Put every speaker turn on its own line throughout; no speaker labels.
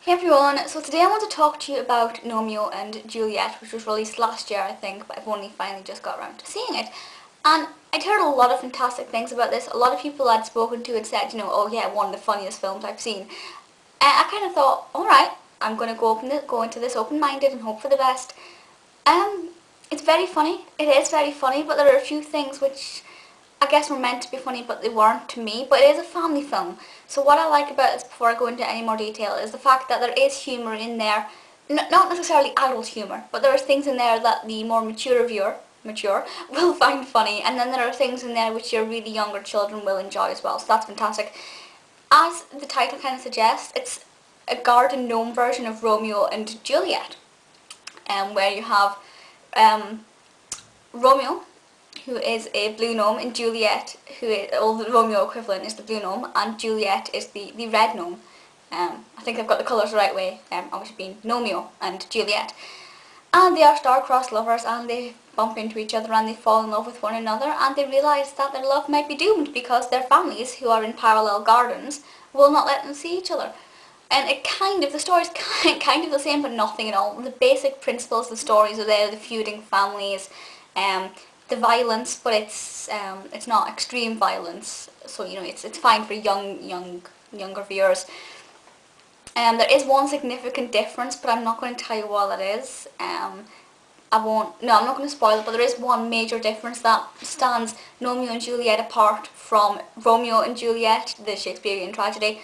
Hey everyone, so today I want to talk to you about Gnomeo and Juliet, which was released last year I think, but I've only finally just got around to seeing it. And I'd heard a lot of fantastic things about this. A lot of people I'd spoken to had said, oh yeah, one of the funniest films I've seen. And I kind of thought, alright, I'm going to go into this open-minded and hope for the best. It's very funny, it is very funny, but there are a few things which I guess were meant to be funny, but they weren't to me. But it is a family film. So what I like about this, before I go into any more detail, is the fact that there is humour in there. Not necessarily adult humour, but there are things in there that the more mature viewer, will find funny. And then there are things in there which your really younger children will enjoy as well. So that's fantastic. As the title kind of suggests, it's a garden gnome version of Romeo and Juliet. Where you have Romeo, who is a blue gnome, and Juliet, who is, the Romeo equivalent is the blue gnome, and Juliet is the red gnome. I think I've got the colours the right way, obviously being Gnomeo and Juliet. And they are star-crossed lovers, and they bump into each other and they fall in love with one another, and they realise that their love might be doomed because their families, who are in parallel gardens, will not let them see each other. And the story's kind of the same, but nothing at all. The basic principles of the stories are there, the feuding families, the violence, but it's not extreme violence, so it's fine for younger viewers. There is one significant difference, but I'm not going to tell you what that is. I'm not going to spoil it, but there is one major difference that stands Gnomeo and Juliet apart from Romeo and Juliet, the Shakespearean tragedy.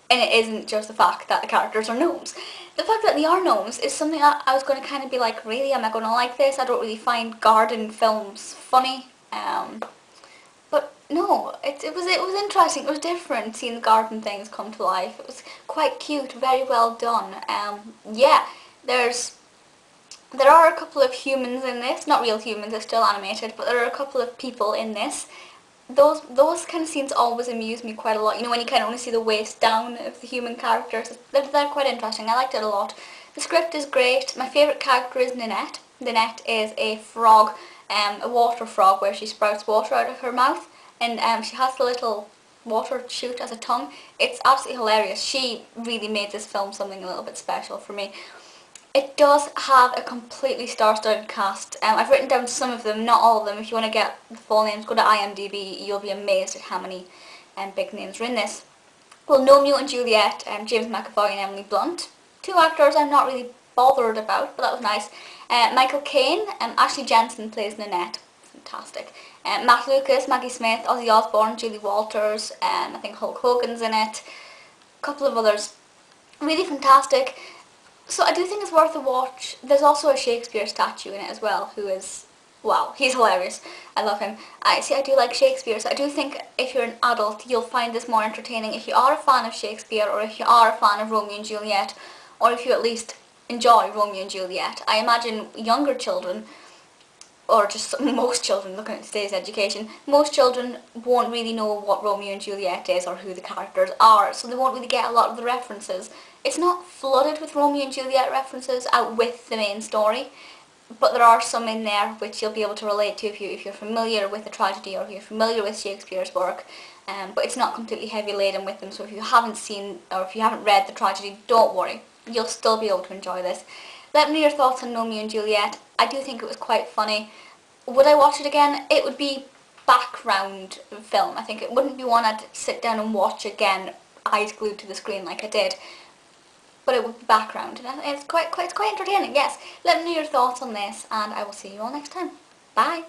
And it isn't just the fact that the characters are gnomes. The fact that they are gnomes is something that I was going to kind of be like, really, am I going to like this? I don't really find garden films funny. But no, it was interesting. It was different seeing the garden things come to life. It was quite cute, very well done. Yeah, there are a couple of humans in this, not real humans, they're still animated, but there are a couple of people in this. Those kind of scenes always amuse me quite a lot. When you kind of only see the waist down of the human characters. They're quite interesting. I liked it a lot. The script is great. My favourite character is Nanette. Nanette is a frog, a water frog, where she sprouts water out of her mouth, and she has the little water shoot as a tongue. It's absolutely hilarious. She really made this film something a little bit special for me. It does have a completely star-studded cast. I've written down some of them, not all of them. If you want to get the full names, go to IMDb. You'll be amazed at how many big names are in this. Well, Gnomeo and Juliet, James McAvoy and Emily Blunt. Two actors I'm not really bothered about, but that was nice. Michael Caine, Ashley Jensen plays Nanette. Fantastic. Matt Lucas, Maggie Smith, Ozzy Osbourne, Julie Walters, I think Hulk Hogan's in it. A couple of others. Really fantastic. So I do think it's worth a watch. There's also a Shakespeare statue in it as well, who is, wow, he's hilarious. I love him. I do like Shakespeare, so I do think if you're an adult, you'll find this more entertaining. If you are a fan of Shakespeare, or if you are a fan of Romeo and Juliet, or if you at least enjoy Romeo and Juliet, I imagine younger children, or just most children looking at today's education, most children won't really know what Romeo and Juliet is or who the characters are, so they won't really get a lot of the references. It's not flooded with Romeo and Juliet references out with the main story, but there are some in there which you'll be able to relate to if you're familiar with the tragedy or if you're familiar with Shakespeare's work, but it's not completely heavy laden with them, so if you haven't seen or if you haven't read the tragedy, don't worry, you'll still be able to enjoy this. Let me know your thoughts on Gnomeo and Juliet. I do think it was quite funny. Would I watch it again? It would be background film. I think it wouldn't be one I'd sit down and watch again, eyes glued to the screen like I did. But it would be background, and it's quite entertaining, yes. Let me know your thoughts on this, and I will see you all next time. Bye!